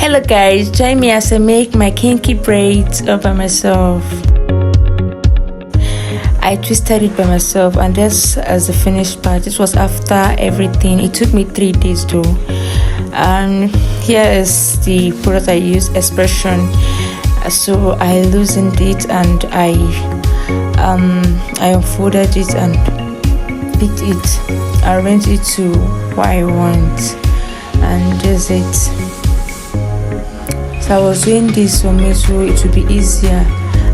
Hello guys, join me as I make my kinky braids all by myself. I twisted it by myself, and this as the finished part. This was after everything. It took me 3 days though. And here is the product I used, Expression. So I loosened it and I unfolded it and picked it, arranged it to what I want, and this is it. So I was doing this for me so it would be easier.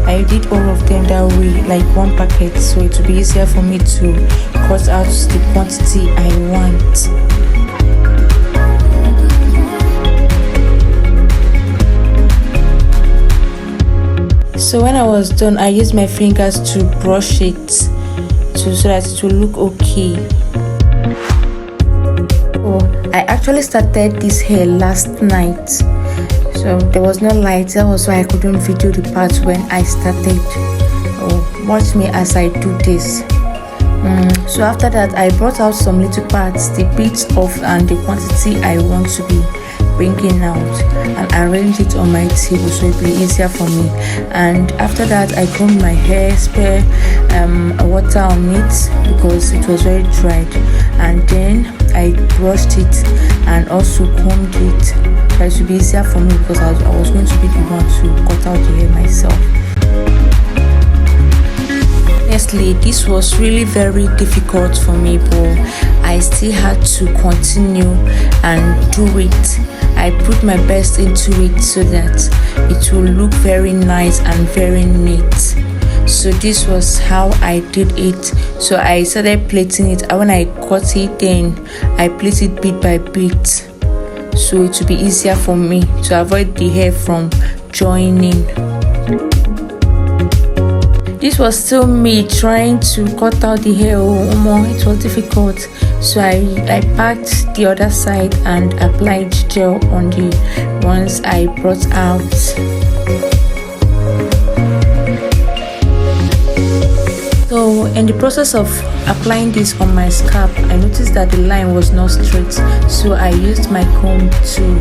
I did all of them that way, like one packet, so it would be easier for me to cut out the quantity I want. So when I was done, I used my fingers to brush it so that it will look okay. So I actually started this hair last night. So there was no light, that was why I couldn't video the part when I started. Watch me as I do this. So after that, I brought out some little parts, the bits of and the quantity I want to be bringing out, and arrange it on my table so it will be easier for me. And after that, I combed my hair, spare water on it because it was very dried, and then I brushed it and also combed it. It would be easier for me because I was going to be the one to cut out the hair myself. Honestly, this was really very difficult for me, but I still had to continue and do it. I put my best into it so that it will look very nice and very neat. So this was how I did it. So I started plaiting it. When I cut it, then I plait it bit by bit, so it will be easier for me to avoid the hair from joining. This was still me trying to cut out the hair. It was difficult. So I packed the other side and applied gel on the ones I brought out. So in the process of applying this on my scalp, I noticed that the line was not straight, so I used my comb to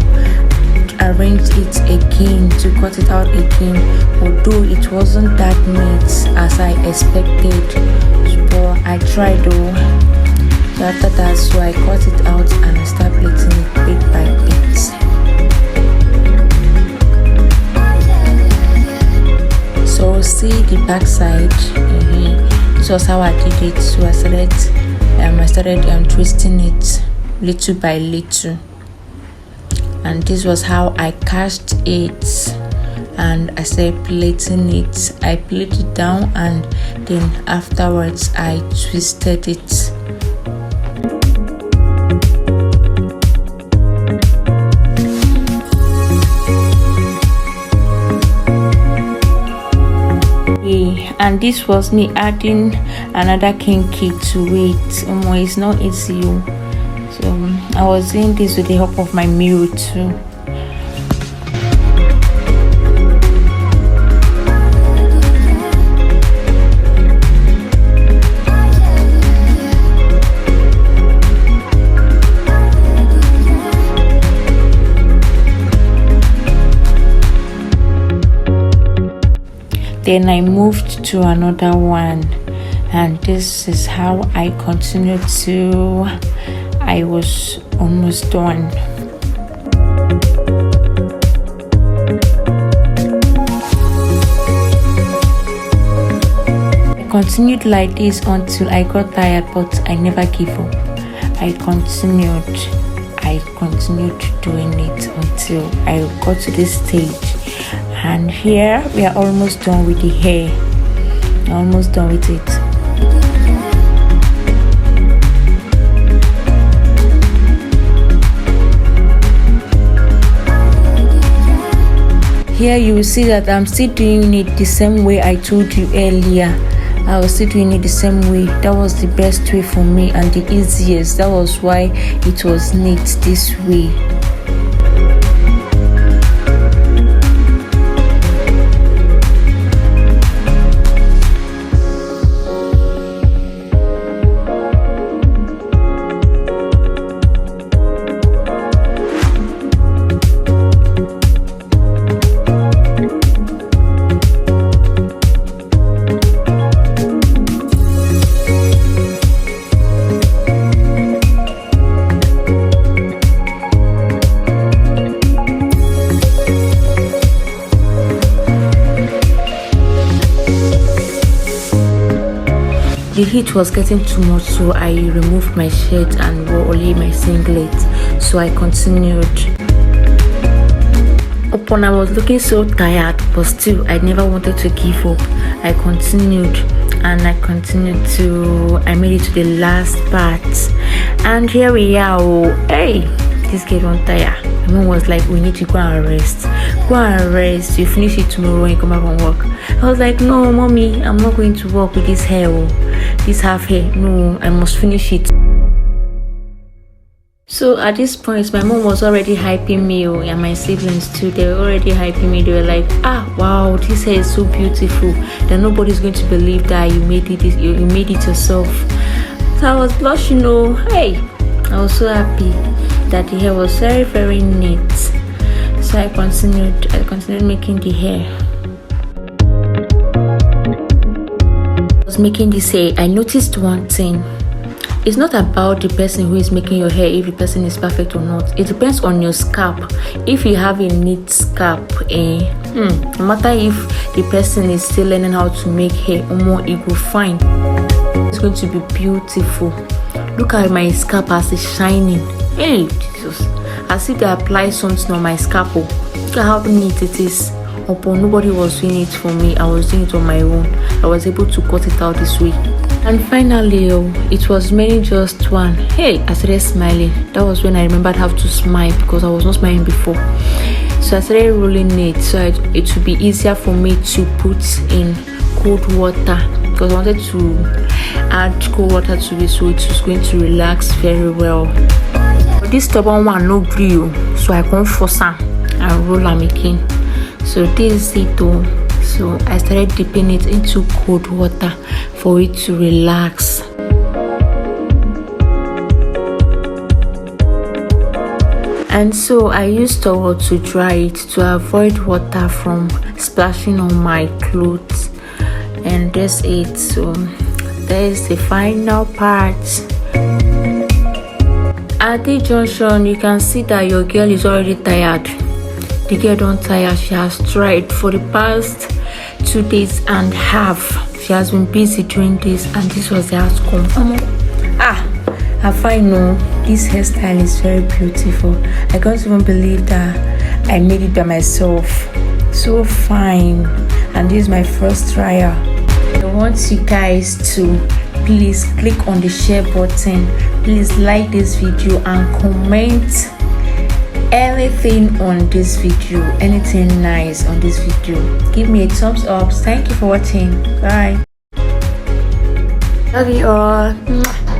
arrange it again, to cut it out again, although it wasn't that neat as I expected, but I tried though. So after that, so I cut it out and I started plaiting it bit by bit. So see the back side. This was how I did it. So I started twisting it little by little, and this was how I cast it, and I started plaiting it. I plaited it down, and then afterwards I twisted it. And this was me adding another kinky to it. It's not easy. So I was doing this with the help of my mirror too. Then I moved to another one, and this is how I continued till I was almost done. I continued like this until I got tired, but I never gave up. I continued doing it until I got to this stage. And here we are almost done with the hair. Almost done with it. Here you will see that I'm still doing it the same way I told you earlier. I was still doing it the same way. That was the best way for me and the easiest. That was why it was neat this way. heat was getting too much, so I removed my shirt and wore only my singlet. So I continued. Upon I was looking so tired, but still I never wanted to give up. I continued and I continued to I made it to the last part, and here we are. Oh, hey, this girl don't tire. My mom was like, we need to go and rest. Go and rest. You finish it tomorrow when you come back from work. I was like, no, mommy, I'm not going to work with this hair, this half hair. No, I must finish it. So at this point, my mom was already hyping me, and my siblings too. They were already hyping me. They were like, wow, this hair is so beautiful that nobody's going to believe that you made it. You made it yourself. So I was blushing. Hey, I was so happy that the hair was very, very neat. So I continued making the hair. I was making this hair. I noticed one thing. It's not about the person who is making your hair, if the person is perfect or not. It depends on your scalp. If you have a neat scalp, no matter if the person is still learning how to make hair, it will fine. It's going to be beautiful. Look at my scalp as it's shining. Hey, Jesus. As if they apply something on my scalp. Look at how neat it is. Nobody was doing it for me. I was doing it on my own. I was able to cut it out this way. And finally, it was mainly just one. Hey, I started smiling. That was when I remembered how to smile, because I was not smiling before. So I started rolling it so it would be easier for me to put in cold water, because I wanted to add cold water to it so it was going to relax very well. But this stubborn one no glue, so I can't force her and roll am again. So this is it though. So I started dipping it into cold water for it to relax. And so I used towel to dry it to avoid water from splashing on my clothes. And that's it. So there's the final part. At the junction, you can see that your girl is already tired. The girl don't tire. She has tried for the past 2 days and half. She has been busy doing this, and this was the outcome. I find this hairstyle is very beautiful. I can't even believe that I made it by myself. So fine. And this is my first trial. I want you guys to please click on the share button. Please like this video and comment anything on this video, anything nice on this video. Give me a thumbs up. Thank you for watching. Bye. Love you all.